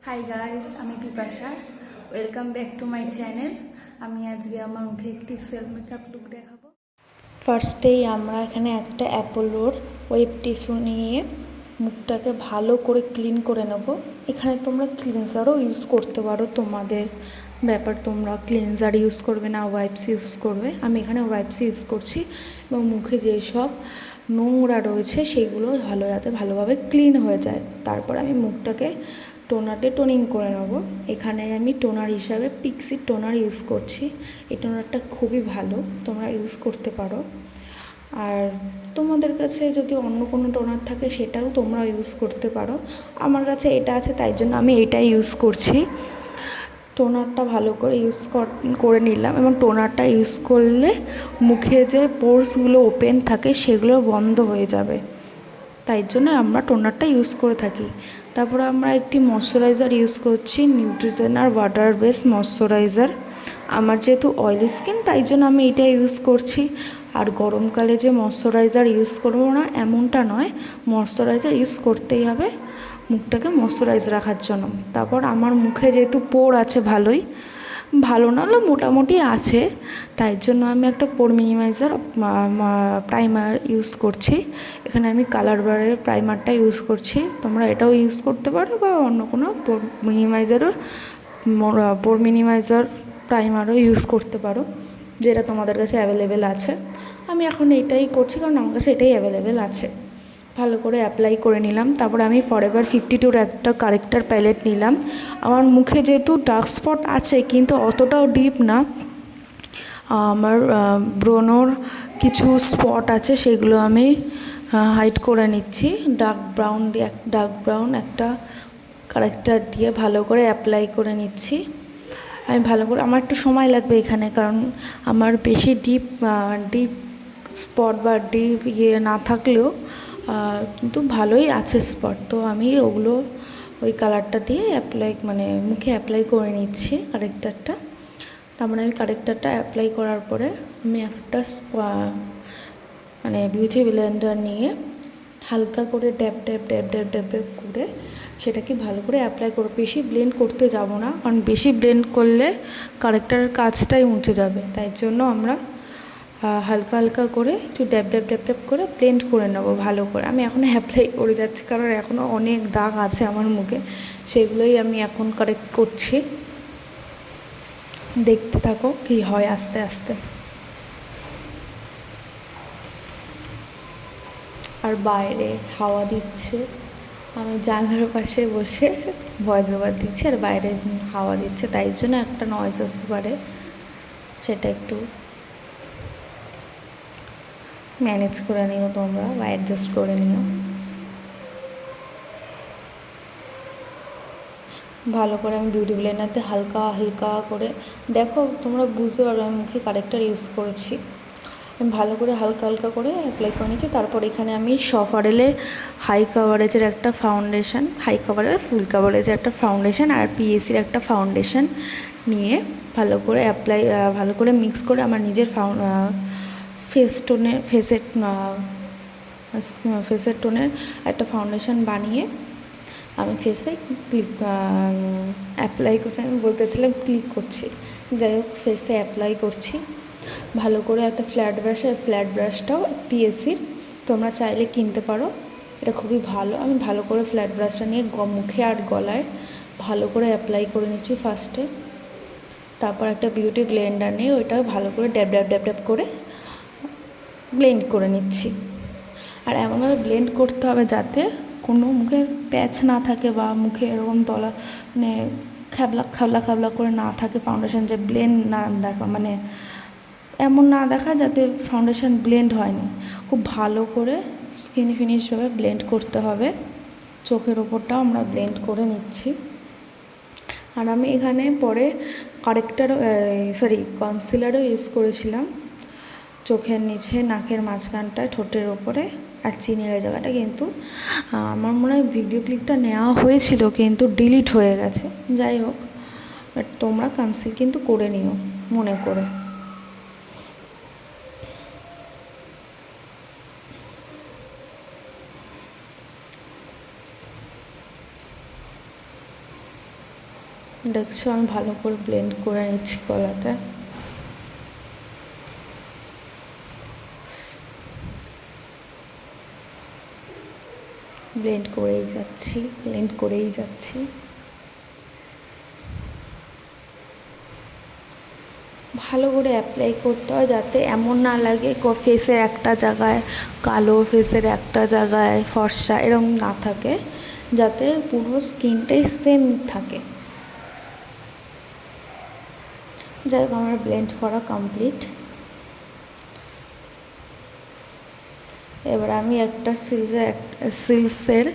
Hi guys, আমি পিপাসা। Welcome back to my channel. আমি আজকে আমার মুখে একটি সেলফ মেকআপ লুক দেখাবো। ফার্স্টেই আমরা এখানে একটা অ্যাপোলোর ওয়েব টিস্যু নিয়ে মুখটাকে ভালো করে ক্লিন করে নেব। এখানে তোমরা ক্লিনজারও ইউজ করতে পারো, তোমাদের ব্যাপার, তোমরা ক্লিনজার ইউজ করবে না ওয়াইপস ইউজ করবে। আমি এখানে ওয়াইপস ইউজ করছি এবং মুখে যেসব নোংরা রয়েছে সেগুলো যাতে ভালোভাবে ক্লিন হয়ে যায়। তারপর আমি মুখটাকে টোনিং করে নেব। এখানে আমি টোনার হিসাবে পিক্সির টোনার ইউজ করছি। এই টোনারটা খুবই ভালো, তোমরা ইউজ করতে পারো। আর তোমাদের কাছে যদি অন্য কোনো টোনার থাকে সেটাও তোমরা ইউজ করতে পারো। আমার কাছে এটা আছে, তাই জন্য আমি এটাই ইউজ করছি। টোনারটা ভালো করে ইউজ করে নিলাম এবং টোনারটা ইউজ করলে মুখে যে পোরসগুলো ওপেন থাকে সেগুলো বন্ধ হয়ে যাবে, তাই জন্য আমরা টোনারটা ইউজ করে থাকি। তারপর আমরা একটি ময়শ্চারাইজার ইউজ করছি, নিউট্রিজেনার ওয়াটার বেস ময়শ্চারাইজার। আমার যেহেতু অয়েলি স্কিন তাই জন্য আমি এটা ইউজ করছি। আর গরমকালে যে ময়শ্চারাইজার ইউজ করবো না এমনটা নয়, ময়শ্চারাইজার ইউজ করতেই হবে মুখটাকে ময়শ্চারাইজ রাখার জন্য। তারপর আমার মুখে যেহেতু পোর আছে ভালোই, ভালো না হলেও মোটামুটি আছে, তাই জন্য আমি একটা পোর মিনিমাইজার প্রাইমার ইউজ করছি। এখানে আমি কালার বারের প্রাইমারটা ইউজ করছি, তোমরা এটাও ইউজ করতে পারো বা অন্য কোনো পোর মিনিমাইজার প্রাইমারও ইউজ করতে পারো, যেটা তোমাদের কাছে অ্যাভেলেবেল আছে। আমি এখন এটাই করছি কারণ আমার কাছে এটাই অ্যাভেলেবেল আছে। ভালো করে অ্যাপ্লাই করে নিলাম। তারপরে আমি ফরএভার 52 একটা কারেক্টার প্যালেট নিলাম। আমার মুখে যেহেতু ডার্ক স্পট আছে কিন্তু অতটাও ডিপ না, আমার ব্রোনোর কিছু স্পট আছে সেগুলো আমি হাইড করে নিচ্ছি। ডার্ক ব্রাউন একটা কারেক্টার দিয়ে ভালো করে অ্যাপ্লাই করে নিচ্ছি। আমি ভালো করে, আমার একটু সময় লাগবে এখানে, কারণ আমার বেশি ডিপ স্পট বা ডিপ না থাকলেও কিন্তু ভালোই আছে স্পট, তো আমি ওই কালারটা দিয়ে মুখে অ্যাপ্লাই করে নিচ্ছি কারেক্টারটা। তারপরে আমি কারেক্টারটা অ্যাপ্লাই করার পরে আমি একটা বিউটি ব্লেন্ডার নিয়ে হালকা করে ড্যাব করে সেটাকে ভালো করে অ্যাপ্লাই করব। বেশি ব্লেন্ড করতে যাব না, কারণ বেশি ব্লেন্ড করলে কারেক্টারের কাজটাই মুছে যাবে। তাই জন্য আমরা হালকা হালকা করে একটু ড্যাব করে ব্লেন্ড করে নেবো ভালো করে। আমি এখন অ্যাপ্লাই করে যাচ্ছি কারণ এখনও অনেক দাগ আছে আমার মুখে, সেগুলোই আমি এখন কারেক্ট করছি। দেখতে থাকো কি হয় আস্তে আস্তে। আর বাইরে হাওয়া দিচ্ছে, আমি জানলার পাশে বসে ভয়েস ওভার দিচ্ছি আর বাইরে হাওয়া দিচ্ছে, তাই জন্য একটা নয়েজ আসতে পারে, সেটা একটু ম্যানেজ করে নিও তোমরা বা অ্যাডজাস্ট করে নিও। ভালো করে আমি বিউটি ব্লেন্ডারতে হালকা হালকা করে, দেখো তোমরা বুঝতে পারবে আমি মুখে কারেক্টার ইউজ করেছি। আমি ভালো করে হালকা হালকা করে অ্যাপ্লাই করে নিচ্ছি। তারপর এখানে আমি সফারেলের হাই কাভারেজের একটা ফাউন্ডেশন, ফুল কাভারেজের একটা ফাউন্ডেশন আর পিএসির একটা ফাউন্ডেশন নিয়ে ভালো করে মিক্স করে আমার নিজের ফেসের টোনের একটা ফাউন্ডেশন বানিয়ে আমি ফেসে অ্যাপ্লাই করছি। আমি বলতেছিলাম ক্লিক করছি, যাই হোক ফেসে অ্যাপ্লাই করছি ভালো করে। একটা ফ্ল্যাট ব্রাশটাও পিএসির তোমরা চাইলে কিনতে পারো, এটা খুবই ভালো। আমি ভালো করে ফ্ল্যাট ব্রাশটা নিয়ে মুখে আর গলায় ভালো করে অ্যাপ্লাই করে নিচ্ছি ফার্স্টে। তারপর একটা বিউটি ব্লেন্ডার নিয়ে ওইটাও ভালো করে ড্যাব করে ব্লেন্ড করে নিচ্ছি। আর এমনভাবে ব্লেন্ড করতে হবে যাতে কোনো মুখে প্যাচ না থাকে বা মুখে এরকম খাবলা করে না থাকে ফাউন্ডেশন, যে ব্লেন্ড না দেখা, এমন না দেখা যাতে ফাউন্ডেশন ব্লেন্ড হয়নি। খুব ভালো করে স্কিন ফিনিশভাবে ব্লেন্ড করতে হবে। চোখের ওপরটাও আমরা ব্লেন্ড করে নিচ্ছি। আর আমি এখানে পরে কনসিলারও ইউজ করেছিলাম চোখের নিচে, নাকের মাঝখানটায়, ঠোঁটের ওপরে আর চিনের ওই জায়গাটা, কিন্তু আমার মনে হয় ভিডিও ক্লিপটা নেওয়া হয়েছিল কিন্তু ডিলিট হয়ে গেছে। যাই হোক, বাট তোমরা কনসিল কিন্তু করে নিও মনে করে। দেখছো আমি ভালো করে ব্লেন্ড করে নিচ্ছি গলাতে। ব্লেন্ড করেই যাচ্ছি। ভালো করে অ্যাপ্লাই করতে হয় যাতে এমন না লাগে ফেসের একটা জায়গায় কালো, ফেসের একটা জায়গায় ফর্সা, এরকম না থাকে, যাতে পুরো স্কিনটাই সেম থাকে। যাই হোক, আমার ব্লেন্ড করা কমপ্লিট। এবার আমি একটা শিলসের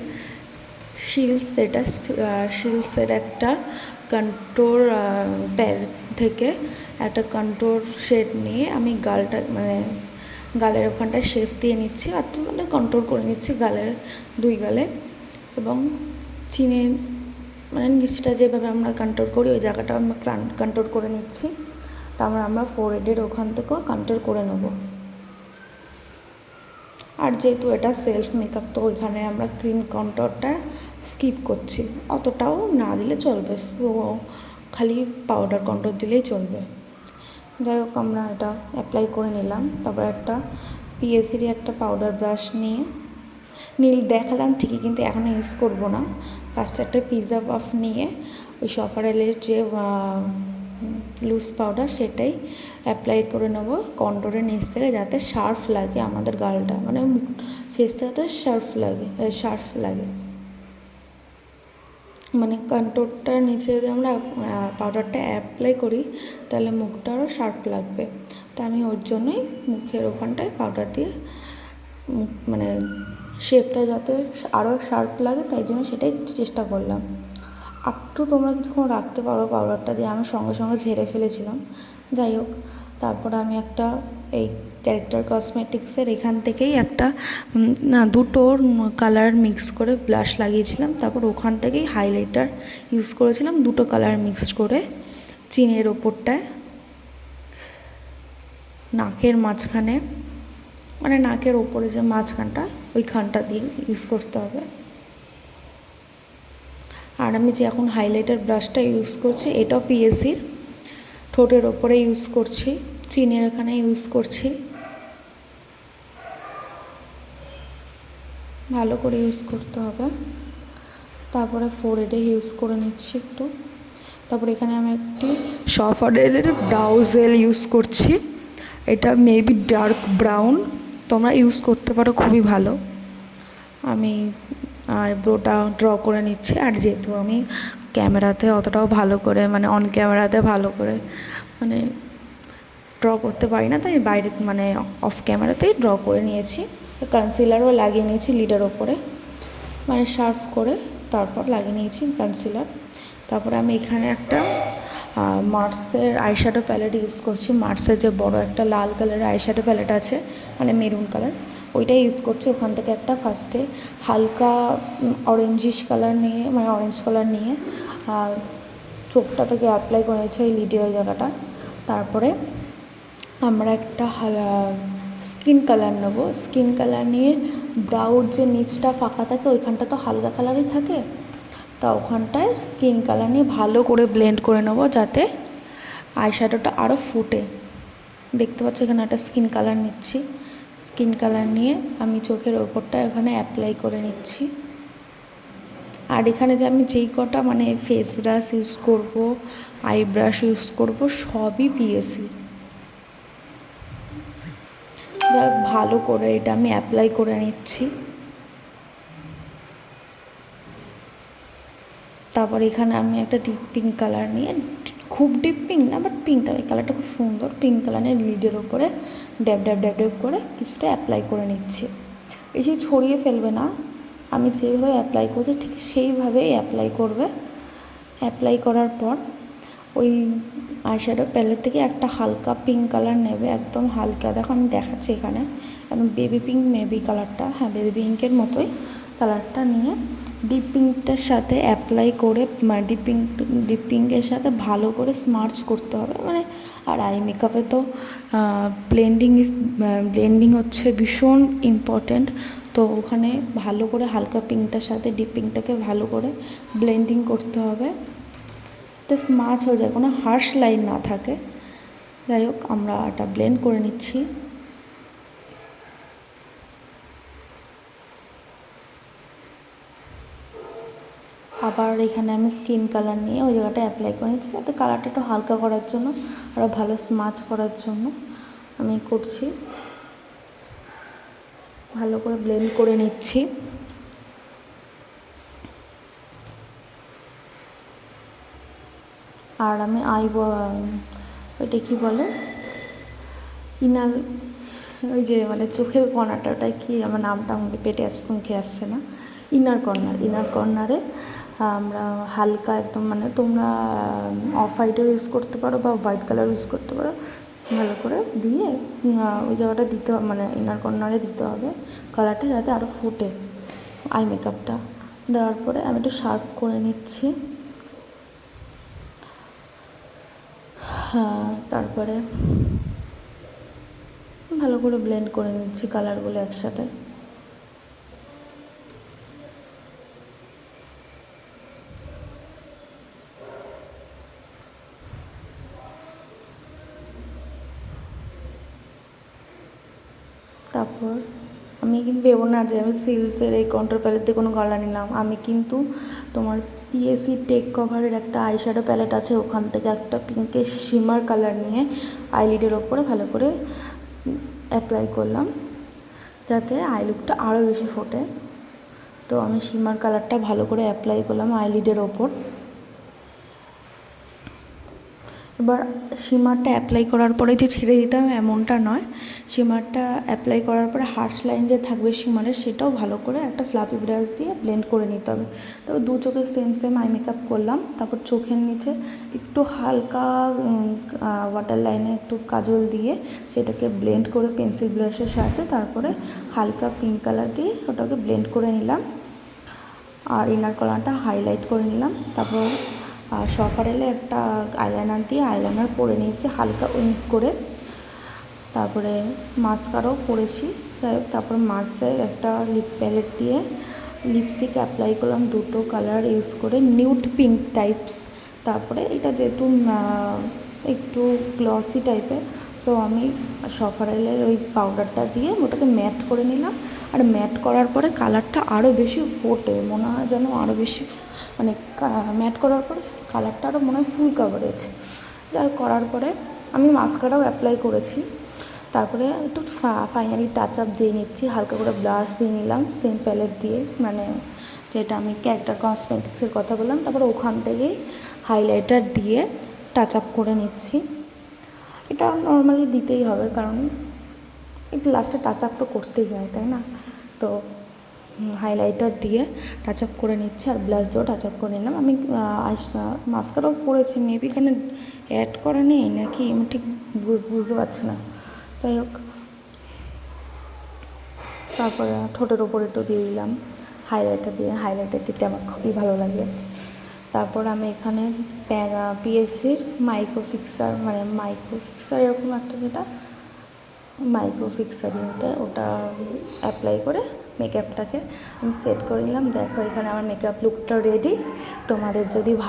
একটা কন্ট্রোর প্যালেট থেকে একটা কন্ট্রোর শেড নিয়ে আমি গালের ওখানটায় শেপ দিয়ে নিচ্ছি, আর মানে কন্ট্রোল করে নিচ্ছি গালের 2 গালে, এবং চিনের মানে নিচটা যেভাবে আমরা কন্ট্রোল করি ওই জায়গাটা আমরা কন্ট্রোল করে নিচ্ছি। তারপর আমরা ফোরহেডের ওখান থেকেও কন্ট্রোল করে নেব। আর যেহেতু এটা সেলফ মেকআপ, তো ওইখানে আমরা ক্রিম কন্ট্রোলটা স্কিপ করছি, অতটাও না দিলে চলবে, খালি পাউডার কন্ট্রোল দিলেই চলবে। যাই হোক, আমরা এটা অ্যাপ্লাই করে নিলাম। তারপর একটা পিএসির একটা পাউডার ব্রাশ নিয়ে দেখালাম ঠিকই, কিন্তু এখন ইউজ করব না। ফার্স্টে একটা পিৎজা পাফ নিয়ে ওই সফারেলের যে লুজ পাউডার সেটাই অ্যাপ্লাই করে নেবো কন্ট্রোরের নিচ থেকে, যাতে শার্প লাগে আমাদের গালটা, মানে ফেসটা যাতে শার্প লাগে। মানে কন্ট্রোরটার নিচে যদি আমরা পাউডারটা অ্যাপ্লাই করি তাহলে মুখটা আরও শার্প লাগবে। তো আমি ওর জন্যই মুখের ওখানটায় পাউডার দিয়ে মানে শেপটা যাতে আরও শার্প লাগে, তাই জন্য সেটাই চেষ্টা করলাম। একটু তোমরা কিছুক্ষণ রাখতে পারো পাউডারটা দিয়ে, আমি সঙ্গে সঙ্গে ঝেড়ে ফেলেছিলাম। যাই হোক, তারপর আমি একটা এই ক্যারেক্টার কসমেটিক্সের এখান থেকেই একটা দুটো কালার মিক্স করে ব্লাশ লাগিয়েছিলাম। তারপর ওখান থেকেই হাইলাইটার ইউজ করেছিলাম, দুটো কালার মিক্সড করে চিনের ওপরটায়, নাকের মাঝখানে, মানে নাকের ওপরে যে মাঝখানটা ওইখানটা দিয়ে ইউজ করতে হবে। আর আমি যে এখন হাইলাইটার ব্রাশটা ইউজ করছি এটাও পিএসির, ঠোঁটের ওপরে ইউজ করছি, চিনের এখানে ইউজ করছি, ভালো করে ইউজ করতে হবে। তারপরে ফোরহেডে ইউজ করে নিচ্ছি একটু। তারপর এখানে আমি একটি সফারেলের ব্রাউ জেল ইউজ করছি, এটা মেবি ডার্ক ব্রাউন, তোমরা ইউজ করতে পারো, খুবই ভালো। আমি আইব্রোটা ড্র করে নিচ্ছি। আর যেহেতু আমি ক্যামেরাতে অতটাও ভালো করে মানে অন ক্যামেরাতে ভালো করে মানে ড্র করতে পারি না, তাই বাইরে মানে অফ ক্যামেরাতেই ড্র করে নিয়েছি। কনসিলারও লাগিয়ে নিয়েছি লিডের ওপরে, মানে শার্প করে তারপর লাগিয়ে নিয়েছি কনসিলার। তারপরে আমি এখানে একটা মার্সের আইশ্যাডো প্যালেট ইউজ করছি। মার্সের যে বড় একটা লাল কালারের আইশ্যাডো প্যালেট আছে, মানে মেরুন কালার, ওইটাই ইউজ করছি। ওখান থেকে একটা ফার্স্টে হালকা অরেঞ্জিশ কালার নিয়ে, মানে অরেঞ্জ কালার নিয়ে চোখটা থেকে অ্যাপ্লাই করেছি ওই লিডের ওই জায়গাটা। তারপরে আমরা একটা স্কিন কালার নেব। স্কিন কালার নিয়ে ব্রাউর যে নিচটা ফাঁকা থাকে ওইখানটা তো হালকা কালারই থাকে, তা ওখানটায় স্কিন কালার নিয়ে ভালো করে ব্লেন্ড করে নেব, যাতে আইশ্যাডোটা আরও ফুটে। দেখতে পাচ্ছ এখানে একটা স্কিন কালার নিচ্ছি। স্কিন কালার নিয়ে আমি চোখের ওপরটা এখানে অ্যাপ্লাই করে নিচ্ছি। আর এখানে যে আমি যেই কটা মানে ফেস ব্রাশ ইউজ করব, আই ব্রাশ ইউজ করব, সবই পিএসি। যাই ভালো করে এটা আমি অ্যাপ্লাই করে নিচ্ছি। তারপর এখানে আমি একটা ডিপ পিঙ্ক কালার নিয়ে, খুব ডিপ পিঙ্ক না বাট পিঙ্কটা, এই কালারটা খুব সুন্দর, পিঙ্ক কালার নিয়ে লিডের ওপরে ড্যাব ড্যাব ড্যাব ড্যাব করে কিছুটা অ্যাপ্লাই করে নিচ্ছি। বেশি ছড়িয়ে ফেলবে না, আমি যেভাবে অ্যাপ্লাই করছি ঠিক সেইভাবেই অ্যাপ্লাই করবে। অ্যাপ্লাই করার পর ওই আইশ্যাডো প্যালেট থেকে একটা হালকা পিঙ্ক কালার নেবে, একদম হালকা, দেখো আমি দেখাচ্ছি এখানে একদম বেবি পিঙ্ক মেবি কালারটা, হ্যাঁ বেবি পিঙ্কের মতোই কালারটা নিয়ে ডিপ পিঙ্কটার সাথে অ্যাপ্লাই করে ডিপ পিঙ্কের সাথে ভালো করে স্মার্চ করতে হবে। মানে আর আই মেকআপে তো ব্লেন্ডিং হচ্ছে ভীষণ ইম্পর্ট্যান্ট, তো ওখানে ভালো করে হালকা পিঙ্কটার সাথে ডিপ পিঙ্কটাকে ভালো করে ব্লেন্ডিং করতে হবে। স্মাচ হয়ে যায়, কোনো হার্শ লাইন না থাকে। যাই হোক, আমরা এটা ব্লেন্ড করে নিচ্ছি। আবার এখানে আমি স্কিন কালার নিয়ে ওই জায়গাটা অ্যাপ্লাই করে নিচ্ছি, যাতে কালারটা একটু হালকা করার জন্য, আরও ভালো স্মাচ করার জন্য আমি করছি। ভালো করে ব্লেন্ড করে নিচ্ছি। আর আমি ওইটা কী বলে, ইনাল, ওই যে মানে চোখের কর্নারটা, ওটাই কি আমার নামটা পেটে মুখে আসছে না, ইনার কর্নারে আমরা হালকা একদম, মানে তোমরা অফ হোয়াইটও ইউজ করতে পারো বা হোয়াইট কালার ইউজ করতে পারো, ভালো করে দিয়ে ওই জায়গাটা দিতে হবে, মানে ইনার কর্নারে দিতে হবে কালারটা, যাতে আরও ফুটে আই মেকআপটা। দেওয়ার পরে আমি একটু শার্প করে নিচ্ছি। তারপরে ভালো করে ব্লেন্ড করে নিচ্ছি কালারগুলো একসাথে। তারপর আমি কিন্তু ভেবো না যে আমি সিলসের এই কন্ট্রোল প্যালেট দিয়ে কোনো কালার নিলাম। আমি কিন্তু তোমার পিএসি টেক কভারের একটা আইশ্যাডো প্যালেট আছে, ওখান থেকে একটা পিঙ্কের শিমার কালার নিয়ে আইলিডের ওপরে ভালো করে অ্যাপ্লাই করলাম, যাতে আই লুকটা আরও বেশি ফোটে। তো আমি শিমার কালারটা ভালো করে অ্যাপ্লাই করলাম আইলিডের ওপর। এবার শিমারটা অ্যাপ্লাই করার পরে যে ছেড়ে দিতাম এমনটা নয়, শিমারটা অ্যাপ্লাই করার পরে হার্শ লাইন যে থাকবে শিমারের, সেটাও ভালো করে একটা ফ্লাপি ব্রাশ দিয়ে ব্লেন্ড করে নিতে হবে। তারপর দু চোখে সেম আই মেকআপ করলাম। তারপর চোখের নিচে একটু হালকা ওয়াটার লাইনে একটু কাজল দিয়ে সেটাকে ব্লেন্ড করে পেন্সিল ব্রাশের সাহায্যে, তারপরে হালকা পিঙ্ক কালার দিয়ে ওটাকে ব্লেন্ড করে নিলাম। আর ইনার কর্নারটা হাইলাইট করে নিলাম। তারপর সফারেলে একটা আইলাইনার দিয়ে আইলাইনার পরে নিয়েছি হালকা উইংস করে। তারপরে মাস্কারাও পরেছি। যাই হোক, তারপর মার্সের একটা লিপ প্যালেট দিয়ে লিপস্টিক অ্যাপ্লাই করলাম, দুটো কালার ইউজ করে, নিউড পিঙ্ক টাইপস। তারপরে এটা যেহেতু একটু গ্লসি টাইপের, সো আমি সফারেলের ওই পাউডারটা দিয়ে ওটাকে ম্যাট করে নিলাম। আর ম্যাট করার পরে কালারটা আরও বেশি ফোটে, মনে হয় যেন আরও বেশি, মানে ম্যাট করার পরে কালারটা আরও মনে হয় ফুল কাভারেজ। যাই করার পরে আমি মাস্কারাও অ্যাপ্লাই করেছি। তারপরে একটু ফাইনালি টাচ আপ দিয়ে নিচ্ছি, হালকা করে ব্লাশ দিয়ে নিলাম সেম প্যালেট দিয়ে, মানে যেটা আমি ক্যারেক্টার কসমেটিক্সের কথা বললাম। তারপরে ওখান থেকেই হাইলাইটার দিয়ে টাচ আপ করে নিচ্ছি। এটা নর্মালি দিতেই হবে, কারণ একটু লাস্টে টাচ আপ তো করতেই হয়, তাই না? তো হাইলাইটার দিয়ে টাচ আপ করে নিচ্ছি, আর ব্লাশ দিয়েও টাচ আপ করে নিলাম। আমি মাস্কারাও পরেছি, মেবি এখানে অ্যাড করা নেই নাকি আমি ঠিক বুঝতে পারছি না। যাই হোক, তারপরে ঠোঁটের ওপর একটু দিয়ে দিলাম হাইলাইটার দিতে আমার খুবই ভালো লাগে। তারপর আমি এখানে পিএসসির মাইক্রোফিক্সার এরকম একটা, যেটা মাইক্রোফিক্সারই ওটা অ্যাপ্লাই করে মেকআপটাকে আমি সেট করে নিলাম। দেখো, এখানে আমার মেকআপ লুকটা রেডি। তোমাদের যদি ভালো